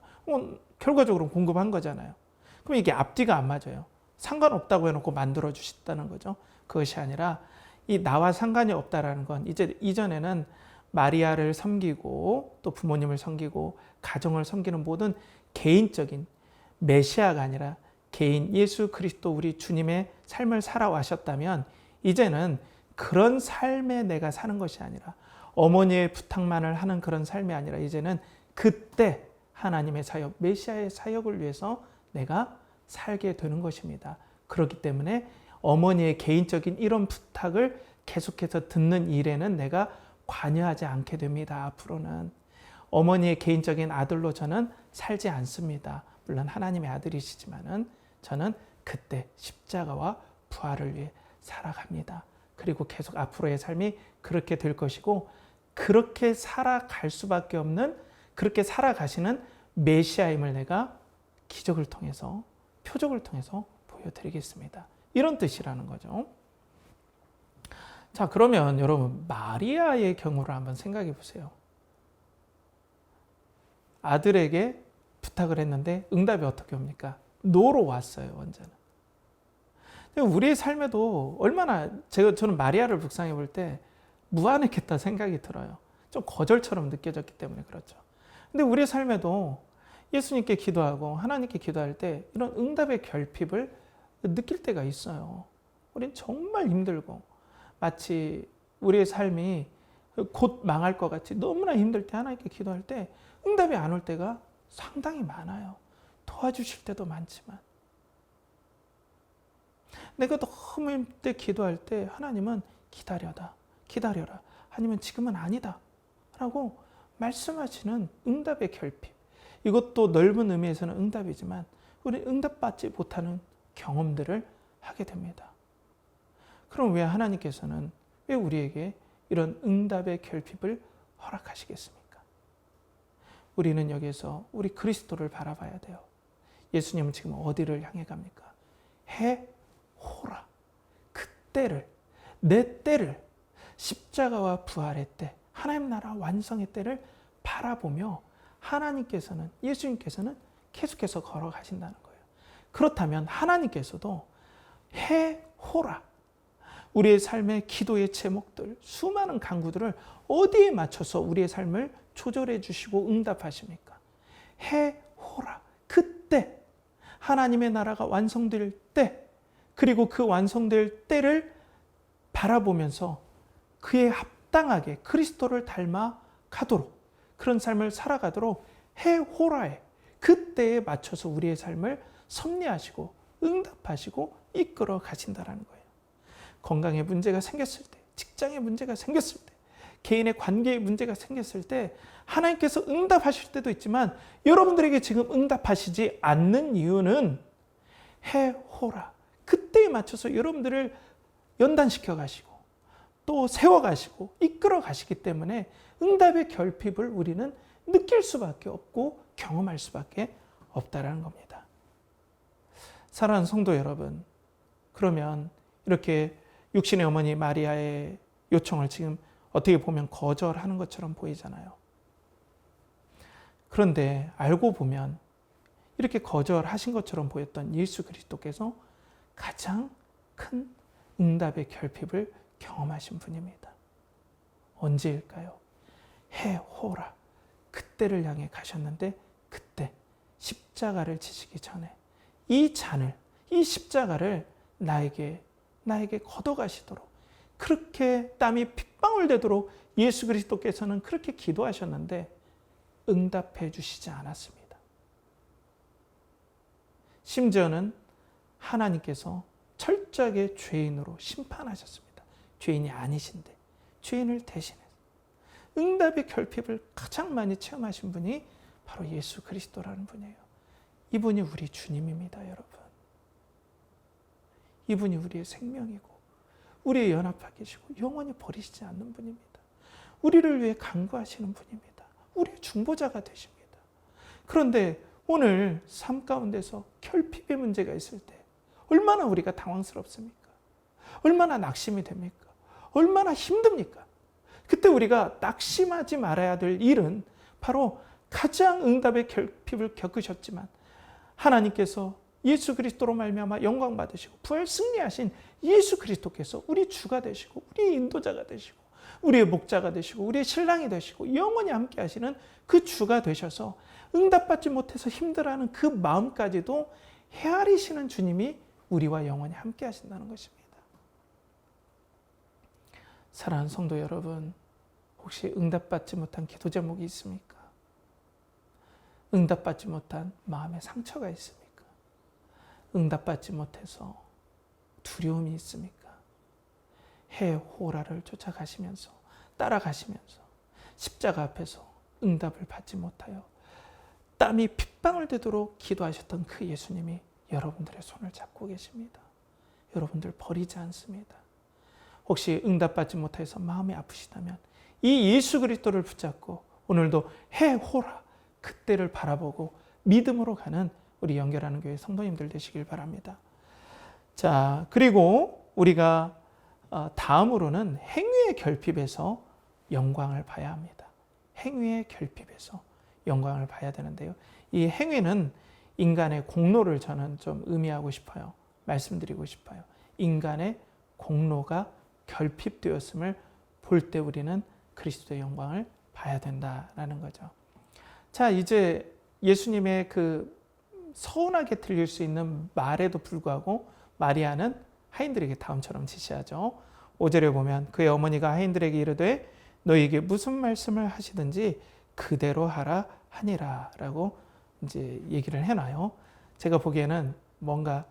결과적으로 공급한 거잖아요. 그럼 이게 앞뒤가 안 맞아요. 상관없다고 해놓고 만들어 주셨다는 거죠. 그것이 아니라 이 나와 상관이 없다라는 건 이제 이전에는 마리아를 섬기고 또 부모님을 섬기고 가정을 섬기는 모든 개인적인 메시아가 아니라 개인 예수 그리스도 우리 주님의 삶을 살아와셨다면 이제는 그런 삶에 내가 사는 것이 아니라 어머니의 부탁만을 하는 그런 삶이 아니라 이제는 그때 하나님의 사역, 메시아의 사역을 위해서 내가 살게 되는 것입니다. 그렇기 때문에 어머니의 개인적인 이런 부탁을 계속해서 듣는 일에는 내가 관여하지 않게 됩니다. 앞으로는 어머니의 개인적인 아들로 저는 살지 않습니다. 물론 하나님의 아들이시지만은 저는 그때 십자가와 부활을 위해 살아갑니다. 그리고 계속 앞으로의 삶이 그렇게 될 것이고, 그렇게 살아갈 수밖에 없는, 그렇게 살아가시는 메시아임을 내가 기적을 통해서, 표적을 통해서 보여드리겠습니다. 이런 뜻이라는 거죠. 자, 그러면 여러분 마리아의 경우를 한번 생각해 보세요. 아들에게 부탁을 했는데 응답이 어떻게 옵니까? 노로 왔어요, 완전히. 우리의 삶에도 얼마나, 저는 마리아를 묵상해 볼 때 무안했겠다 생각이 들어요. 좀 거절처럼 느껴졌기 때문에 그렇죠. 근데 우리의 삶에도 예수님께 기도하고 하나님께 기도할 때 이런 응답의 결핍을 느낄 때가 있어요. 우린 정말 힘들고 마치 우리의 삶이 곧 망할 것 같이 너무나 힘들 때 하나님께 기도할 때 응답이 안 올 때가 상당히 많아요. 도와주실 때도 많지만. 내가 너무 힘들 때 기도할 때 하나님은 기다려라. 아니면 지금은 아니다. 라고 말씀하시는 응답의 결핍. 이것도 넓은 의미에서는 응답이지만 우리 응답받지 못하는 경험들을 하게 됩니다. 그럼 왜 하나님께서는 왜 우리에게 이런 응답의 결핍을 허락하시겠습니까? 우리는 여기서 우리 그리스도를 바라봐야 돼요. 예수님은 지금 어디를 향해 갑니까? 해호라. 그 때를, 내 때를, 십자가와 부활의 때, 하나님 나라 완성의 때를 바라보며 하나님께서는, 예수님께서는 계속해서 걸어가신다는 거예요. 그렇다면 하나님께서도 해호라. 우리의 삶의 기도의 제목들, 수많은 간구들을 어디에 맞춰서 우리의 삶을 조절해 주시고 응답하십니까? 해호라. 그때 하나님의 나라가 완성될 때, 그리고 그 완성될 때를 바라보면서 그에 합당하게 그리스도를 닮아 가도록, 그런 삶을 살아가도록 해호라에, 그때에 맞춰서 우리의 삶을 섭리하시고 응답하시고 이끌어 가신다는 거예요. 건강에 문제가 생겼을 때, 직장에 문제가 생겼을 때, 개인의 관계에 문제가 생겼을 때 하나님께서 응답하실 때도 있지만 여러분들에게 지금 응답하시지 않는 이유는 해호라. 그때에 맞춰서 여러분들을 연단시켜 가시고 또 세워 가시고 이끌어 가시기 때문에 응답의 결핍을 우리는 느낄 수밖에 없고 경험할 수밖에 없다라는 겁니다. 사랑하는 성도 여러분, 그러면 이렇게 육신의 어머니 마리아의 요청을 지금 어떻게 보면 거절하는 것처럼 보이잖아요. 그런데 알고 보면 이렇게 거절하신 것처럼 보였던 예수 그리스도께서 가장 큰 응답의 결핍을 경험하신 분입니다. 언제일까요? 해호라. 그때를 향해 가셨는데, 그때 십자가를 지시기 전에 이 잔을, 이 십자가를 나에게 걷어가시도록, 그렇게 땀이 핏방울 되도록 예수 그리스도께서는 그렇게 기도하셨는데 응답해 주시지 않았습니다. 심지어는 하나님께서 철저하게 죄인으로 심판하셨습니다. 죄인이 아니신데 죄인을 대신해서 응답의 결핍을 가장 많이 체험하신 분이 바로 예수 그리스도라는 분이에요. 이분이 우리 주님입니다, 여러분. 이분이 우리의 생명이고 우리의 연합하 계시고 영원히 버리시지 않는 분입니다. 우리를 위해 간구하시는 분입니다. 우리의 중보자가 되십니다. 그런데 오늘 삶 가운데서 결핍의 문제가 있을 때 얼마나 우리가 당황스럽습니까? 얼마나 낙심이 됩니까? 얼마나 힘듭니까? 그때 우리가 낙심하지 말아야 될 일은 바로 가장 응답의 결핍을 겪으셨지만 하나님께서 예수 그리스도로 말미암아 영광 받으시고 부활 승리하신 예수 그리스도께서 우리 주가 되시고 우리의 인도자가 되시고 우리의 목자가 되시고 우리의 신랑이 되시고 영원히 함께 하시는 그 주가 되셔서 응답받지 못해서 힘들어하는 그 마음까지도 헤아리시는 주님이 우리와 영원히 함께 하신다는 것입니다. 사랑하는 성도 여러분, 혹시 응답받지 못한 기도 제목이 있습니까? 응답받지 못한 마음의 상처가 있습니까? 응답받지 못해서 두려움이 있습니까? 해호라를 쫓아가시면서 따라가시면서 십자가 앞에서 응답을 받지 못하여 땀이 핏방울 되도록 기도하셨던 그 예수님이 여러분들의 손을 잡고 계십니다. 여러분들 버리지 않습니다. 혹시 응답받지 못해서 마음이 아프시다면 이 예수 그리스도를 붙잡고 오늘도 해호라 그때를 바라보고 믿음으로 가는 우리 연결하는 교회 성도님들 되시길 바랍니다. 자, 그리고 우리가 다음으로는 행위의 결핍에서 영광을 봐야 합니다. 행위의 결핍에서 영광을 봐야 되는데요. 이 행위는 인간의 공로를 저는 좀 의미하고 싶어요. 말씀드리고 싶어요. 인간의 공로가 결핍되었음을 볼 때 우리는 그리스도의 영광을 봐야 된다라는 거죠. 자, 이제 예수님의 그 서운하게 들릴 수 있는 말에도 불구하고 마리아는 하인들에게 다음처럼 지시하죠. 5절에 보면 그의 어머니가 하인들에게 이르되 너희에게 무슨 말씀을 하시든지 그대로 하라 하니라 라고 이제 얘기를 해놔요. 제가 보기에는 뭔가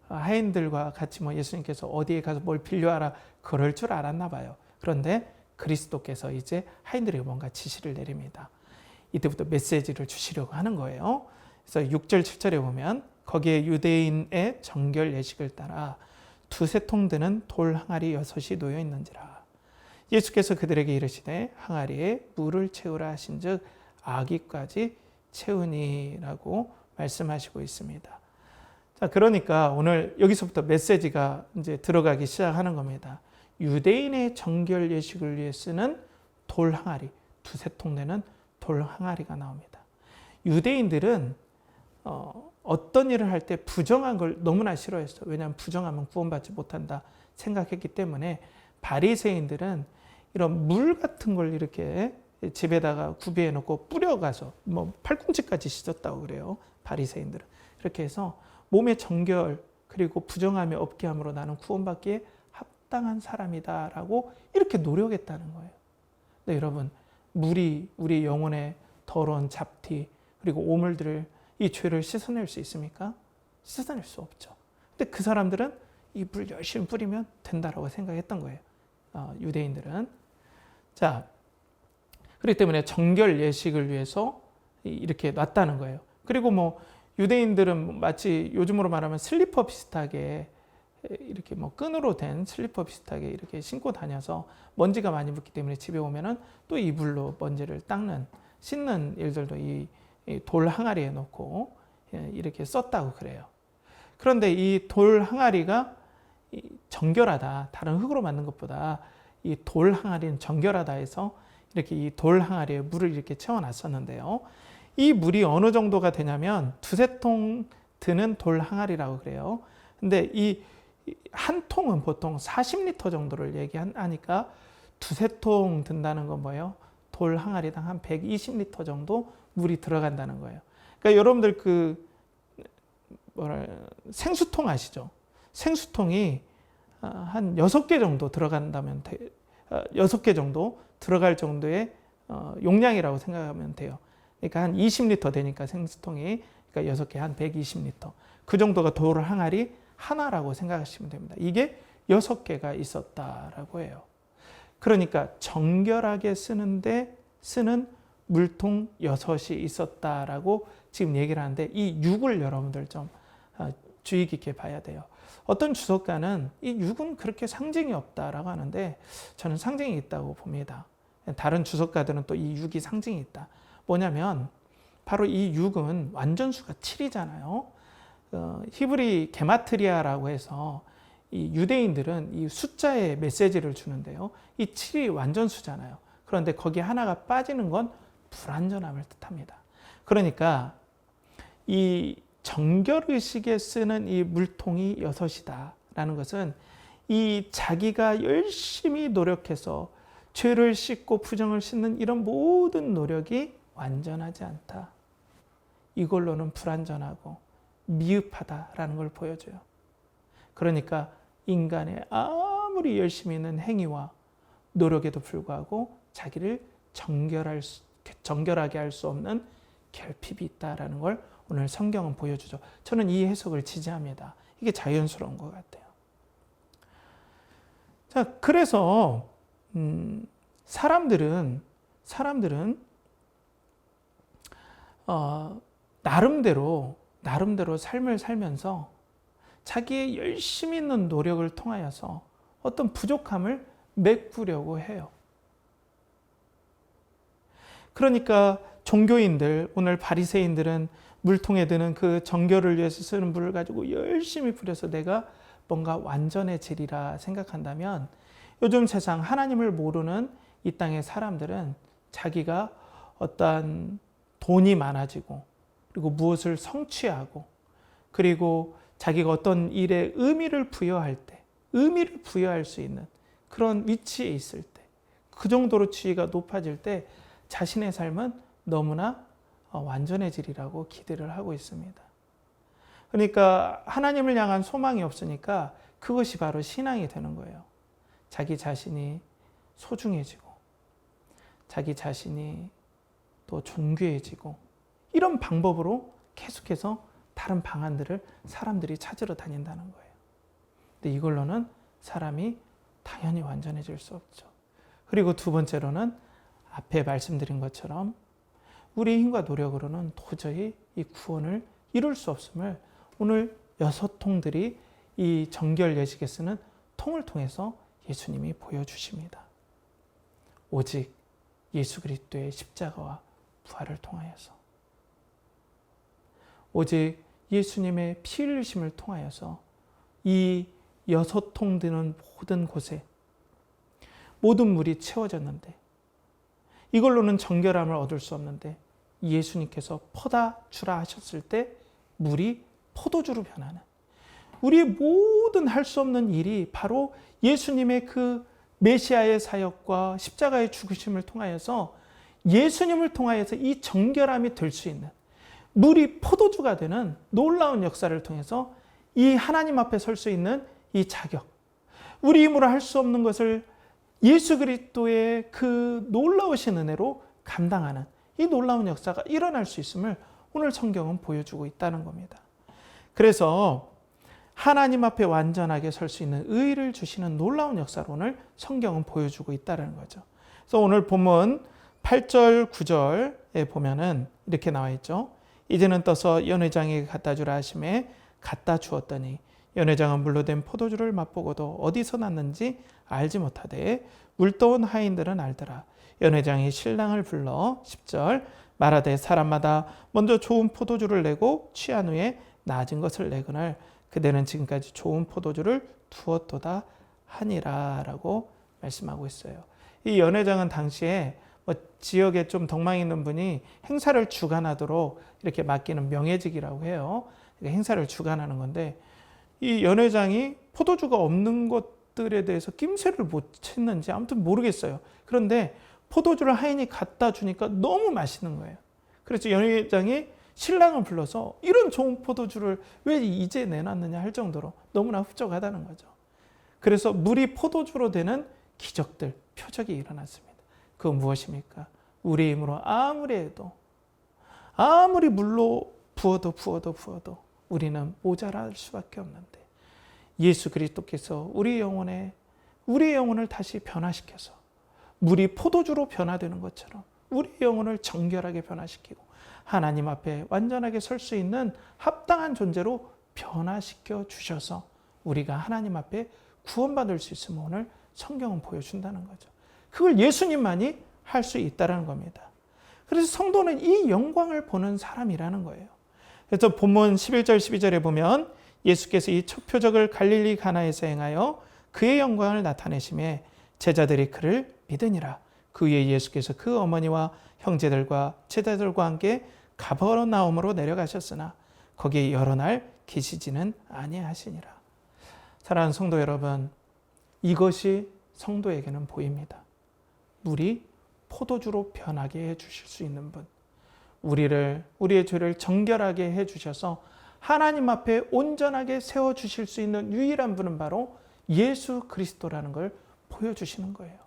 하인들과 같이 예수님께서 어디에 가서 뭘 빌려와라 그럴 줄 알았나 봐요. 그런데 그리스도께서 이제 하인들에게 뭔가 지시를 내립니다. 이때부터 메시지를 주시려고 하는 거예요. 그래서 6절 7절에 보면 거기에 유대인의 정결 예식을 따라 두세 통 드는 돌 항아리 6이 놓여 있는지라. 예수께서 그들에게 이르시되 항아리에 물을 채우라 하신즉 아기까지 채우니라고 말씀하시고 있습니다. 자, 그러니까 오늘 여기서부터 메시지가 이제 들어가기 시작하는 겁니다. 유대인의 정결 예식을 위해 쓰는 돌 항아리, 두세 통 되는 돌 항아리가 나옵니다. 유대인들은 어떤 일을 할 때 부정한 걸 너무나 싫어했어요. 왜냐하면 부정하면 구원받지 못한다 생각했기 때문에 바리새인들은 이런 물 같은 걸 이렇게 집에다가 구비해 놓고 뿌려가서 팔꿈치까지 씻었다고 그래요. 바리새인들은. 그렇게 해서 몸의 정결 그리고 부정함이 없게 함으로 나는 구원받기에 합당한 사람이다라고 이렇게 노력했다는 거예요. 네, 여러분, 물이 우리 영혼의 더러운 잡티 그리고 오물들을 이 죄를 씻어낼 수 있습니까? 씻어낼 수 없죠. 근데 그 사람들은 이 물 열심히 뿌리면 된다라고 생각했던 거예요. 유대인들은. 자, 그렇기 때문에 정결 예식을 위해서 이렇게 놨다는 거예요. 그리고 유대인들은 마치 요즘으로 말하면 슬리퍼 비슷하게 이렇게 끈으로 된 슬리퍼 비슷하게 이렇게 신고 다녀서 먼지가 많이 붙기 때문에 집에 오면은 또 이불로 먼지를 닦는 씻는 일들도 이 돌 항아리에 놓고 이렇게 썼다고 그래요. 그런데 이 돌 항아리가 정결하다, 다른 흙으로 만든 것보다 이 돌 항아리는 정결하다 해서 이렇게 이 돌 항아리에 물을 이렇게 채워놨었는데요. 이 물이 어느 정도가 되냐면 두세 통 드는 돌 항아리라고 그래요. 근데 이 한 통은 보통 40리터 정도를 얘기하니까 두세 통 든다는 건 뭐예요? 돌 항아리당 한 120리터 정도 물이 들어간다는 거예요. 그러니까 여러분들 생수통 아시죠? 생수통이 한 6개 정도 들어간다면 6개 정도 들어갈 정도의 용량이라고 생각하면 돼요. 그러니까 한 20리터 되니까 생수통이 그러니까 6개 한 120리터. 그 정도가 돌 항아리 하나라고 생각하시면 됩니다. 이게 6개가 있었다라고 해요. 그러니까 정결하게 쓰는데 쓰는 물통 6이 있었다라고 지금 얘기를 하는데 이 6을 여러분들 좀 주의 깊게 봐야 돼요. 어떤 주석가는 이 6은 그렇게 상징이 없다라고 하는데 저는 상징이 있다고 봅니다. 다른 주석가들은 또 이 6이 상징이 있다. 뭐냐면 바로 이 6은 완전수가 7이잖아요. 히브리 게마트리아라고 해서 이 유대인들은 이 숫자에 메시지를 주는데요. 이 7이 완전수잖아요. 그런데 거기에 하나가 빠지는 건 불완전함을 뜻합니다. 그러니까 이 정결의식에 쓰는 이 물통이 6이다라는 것은 이 자기가 열심히 노력해서 죄를 씻고 부정을 씻는 이런 모든 노력이 완전하지 않다. 이걸로는 불완전하고 미흡하다라는 걸 보여줘요. 그러니까 인간의 아무리 열심히 있는 행위와 노력에도 불구하고 자기를 정결하게 할 수 없는 결핍이 있다라는 걸 오늘 성경은 보여주죠. 저는 이 해석을 지지합니다. 이게 자연스러운 것 같아요. 자, 그래서 사람들은 나름대로 삶을 살면서 자기의 열심히 있는 노력을 통하여서 어떤 부족함을 메꾸려고 해요. 그러니까 종교인들, 오늘 바리새인들은 물통에 드는 그 정결을 위해서 쓰는 물을 가지고 열심히 뿌려서 내가 뭔가 완전해지리라 생각한다면, 요즘 세상 하나님을 모르는 이 땅의 사람들은 자기가 어떠한 돈이 많아지고, 그리고 무엇을 성취하고, 그리고 자기가 어떤 일에 의미를 부여할 수 있는 그런 위치에 있을 때, 그 정도로 지위가 높아질 때 자신의 삶은 너무나 완전해지리라고 기대를 하고 있습니다. 그러니까 하나님을 향한 소망이 없으니까 그것이 바로 신앙이 되는 거예요. 자기 자신이 소중해지고, 자기 자신이 또 존귀해지고, 이런 방법으로 계속해서 다른 방안들을 사람들이 찾으러 다닌다는 거예요. 근데 이걸로는 사람이 당연히 완전해질 수 없죠. 그리고 두 번째로는 앞에 말씀드린 것처럼 우리의 힘과 노력으로는 도저히 이 구원을 이룰 수 없음을 오늘 6통들이 이 정결 예식에 쓰는 통을 통해서 예수님이 보여주십니다. 오직 예수 그리스도의 십자가와 부활을 통하여서, 오직 예수님의 피 흘리심을 통하여서 이 6통 드는 모든 곳에 모든 물이 채워졌는데, 이걸로는 정결함을 얻을 수 없는데 예수님께서 퍼다 주라 하셨을 때 물이 포도주로 변하는, 우리의 모든 할 수 없는 일이 바로 예수님의 그 메시아의 사역과 십자가의 죽으심을 통하여서, 예수님을 통하여서 이 정결함이 될 수 있는, 물이 포도주가 되는 놀라운 역사를 통해서 이 하나님 앞에 설 수 있는 이 자격, 우리 힘으로 할 수 없는 것을 예수 그리스도의 그 놀라우신 은혜로 감당하는 이 놀라운 역사가 일어날 수 있음을 오늘 성경은 보여주고 있다는 겁니다. 그래서 하나님 앞에 완전하게 설 수 있는 의의를 주시는 놀라운 역사를 오늘 성경은 보여주고 있다는 거죠. 그래서 오늘 본문 8절, 9절에 보면은 이렇게 나와 있죠. 이제는 떠서 연회장에게 갖다 주라 하심에 갖다 주었더니 연회장은 물로 된 포도주를 맛보고도 어디서 났는지 알지 못하되 물떠온 하인들은 알더라. 연회장이 신랑을 불러 10절 말하되 사람마다 먼저 좋은 포도주를 내고 취한 후에 낮은 것을 내거늘 그대는 지금까지 좋은 포도주를 두었도다 하니라 라고 말씀하고 있어요. 이 연회장은 당시에 지역에 좀 덕망 있는 분이 행사를 주관하도록 이렇게 맡기는 명예직이라고 해요. 행사를 주관하는 건데, 이 연회장이 포도주가 없는 것들에 대해서 낌새를 못 챘는지 아무튼 모르겠어요. 그런데 포도주를 하인이 갖다 주니까 너무 맛있는 거예요. 그래서 연회장이 신랑을 불러서 이런 좋은 포도주를 왜 이제 내놨느냐 할 정도로 너무나 흡족하다는 거죠. 그래서 물이 포도주로 되는 기적들, 표적이 일어났습니다. 그건 무엇입니까? 우리 힘으로 아무리 해도, 아무리 물로 부어도 우리는 모자랄 수밖에 없는데, 예수 그리스도께서 우리의 영혼을 다시 변화시켜서 물이 포도주로 변화되는 것처럼 우리의 영혼을 정결하게 변화시키고 하나님 앞에 완전하게 설 수 있는 합당한 존재로 변화시켜 주셔서 우리가 하나님 앞에 구원받을 수 있음을 오늘 성경은 보여준다는 거죠. 그걸 예수님만이 할 수 있다는 겁니다. 그래서 성도는 이 영광을 보는 사람이라는 거예요. 그래서 본문 11절 12절에 보면 예수께서 이 첫 표적을 갈릴리 가나에서 행하여 그의 영광을 나타내심에 제자들이 그를 믿으니라. 그 후에 예수께서 그 어머니와 형제들과 제자들과 함께 가버나움으로 내려가셨으나 거기에 여러 날 계시지는 아니하시니라. 사랑하는 성도 여러분, 이것이 성도에게는 보입니다. 물이 포도주로 변하게 해주실 수 있는 분, 우리의 죄를 정결하게 해주셔서 하나님 앞에 온전하게 세워주실 수 있는 유일한 분은 바로 예수 그리스도라는 걸 보여주시는 거예요.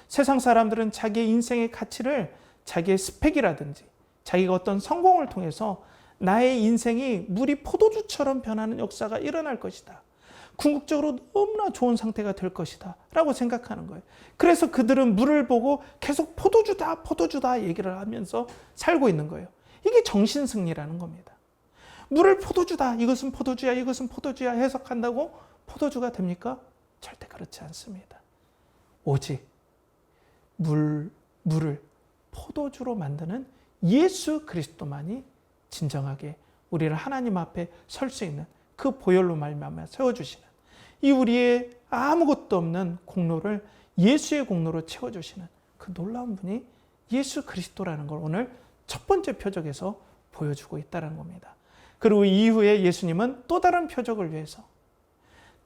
세상 사람들은 자기의 인생의 가치를 자기의 스펙이라든지 자기가 어떤 성공을 통해서 나의 인생이 물이 포도주처럼 변하는 역사가 일어날 것이다. 궁극적으로 너무나 좋은 상태가 될 것이다 라고 생각하는 거예요. 그래서 그들은 물을 보고 계속 포도주다 포도주다 얘기를 하면서 살고 있는 거예요. 이게 정신승리라는 겁니다. 물을 포도주다, 이것은 포도주야, 이것은 포도주야 해석한다고 포도주가 됩니까? 절대 그렇지 않습니다. 오직 물을 포도주로 만드는 예수 그리스도만이 진정하게 우리를 하나님 앞에 설 수 있는 그 보혈로 말미암아 세워주시는, 이 우리의 아무것도 없는 공로를 예수의 공로로 채워주시는 그 놀라운 분이 예수 그리스도라는 걸 오늘 첫 번째 표적에서 보여주고 있다는 겁니다. 그리고 이후에 예수님은 또 다른 표적을 위해서,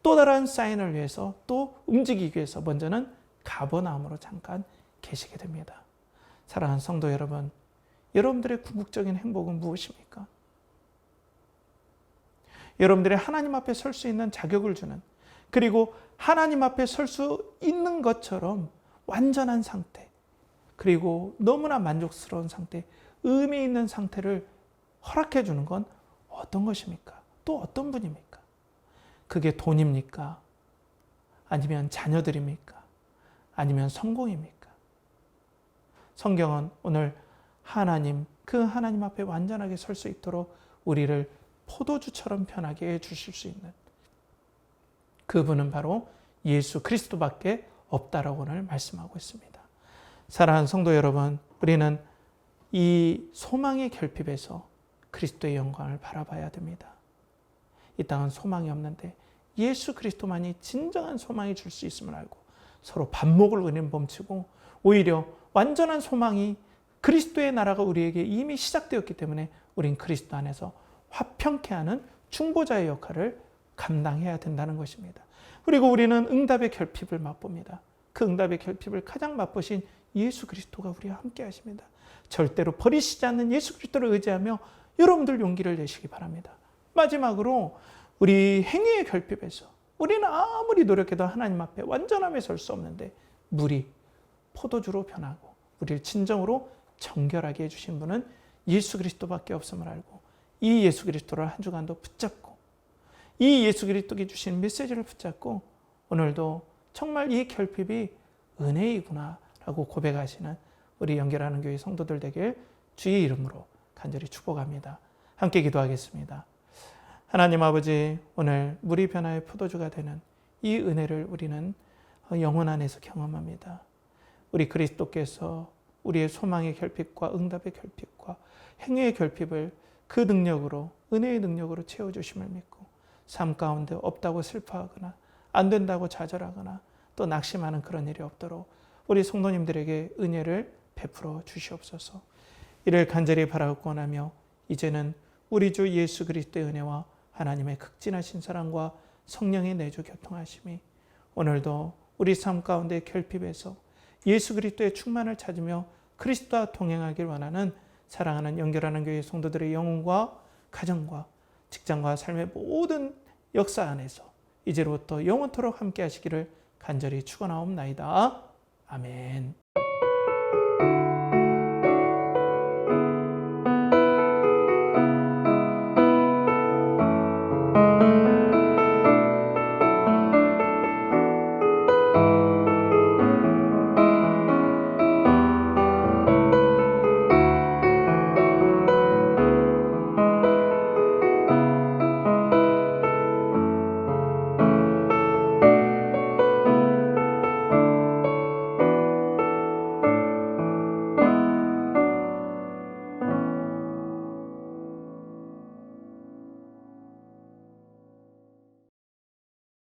또 다른 사인을 위해서, 또 움직이기 위해서 먼저는 가버나움으로 잠깐 계시게 됩니다. 사랑하는 성도 여러분, 여러분들의 궁극적인 행복은 무엇입니까? 여러분들의 하나님 앞에 설 수 있는 자격을 주는, 그리고 하나님 앞에 설 수 있는 것처럼 완전한 상태, 그리고 너무나 만족스러운 상태, 의미 있는 상태를 허락해 주는 건 어떤 것입니까? 또 어떤 분입니까? 그게 돈입니까? 아니면 자녀들입니까? 아니면 성공입니까? 성경은 오늘 하나님, 그 하나님 앞에 완전하게 설 수 있도록 우리를 포도주처럼 편하게 해주실 수 있는 그분은 바로 예수 그리스도밖에 없다라고 오늘 말씀하고 있습니다. 사랑하는 성도 여러분, 우리는 이 소망의 결핍에서 그리스도의 영광을 바라봐야 됩니다. 이 땅은 소망이 없는데 예수 그리스도만이 진정한 소망이 줄 수 있음을 알고 서로 반목을 우리는 범치고, 오히려 완전한 소망이 그리스도의 나라가 우리에게 이미 시작되었기 때문에 우린 그리스도 안에서 화평케 하는 중보자의 역할을 감당해야 된다는 것입니다. 그리고 우리는 응답의 결핍을 맛봅니다. 그 응답의 결핍을 가장 맛보신 예수 그리스도가 우리와 함께 하십니다. 절대로 버리시지 않는 예수 그리스도를 의지하며 여러분들 용기를 내시기 바랍니다. 마지막으로 우리 행위의 결핍에서 우리는 아무리 노력해도 하나님 앞에 완전함에 설 수 없는데 물이 포도주로 변하고 우리를 진정으로 정결하게 해주신 분은 예수 그리스도밖에 없음을 알고, 이 예수 그리스도를 한 주간도 붙잡고, 이 예수 그리스도께 주신 메시지를 붙잡고 오늘도 정말 이 결핍이 은혜이구나 라고 고백하시는 우리 연결하는 교회 성도들 되길 주의 이름으로 간절히 축복합니다. 함께 기도하겠습니다. 하나님 아버지, 오늘 물이 변화의 포도주가 되는 이 은혜를 우리는 영혼 안에서 경험합니다. 우리 그리스도께서 우리의 소망의 결핍과 응답의 결핍과 행위의 결핍을 그 능력으로, 은혜의 능력으로 채워주심을 믿고 삶 가운데 없다고 슬퍼하거나 안 된다고 좌절하거나 또 낙심하는 그런 일이 없도록 우리 성도님들에게 은혜를 베풀어 주시옵소서. 이를 간절히 바라고 원하며 이제는 우리 주 예수 그리스도의 은혜와 하나님의 극진하신 사랑과 성령의 내주 교통하심이 오늘도 우리 삶 가운데 결핍에서 예수 그리스도의 충만을 찾으며 그리스도와 동행하길 원하는 사랑하는 연결하는 교회 성도들의 영혼과 가정과 직장과 삶의 모든 역사 안에서 이제로부터 영원토록 함께 하시기를 간절히 축원하옵나이다. 아멘.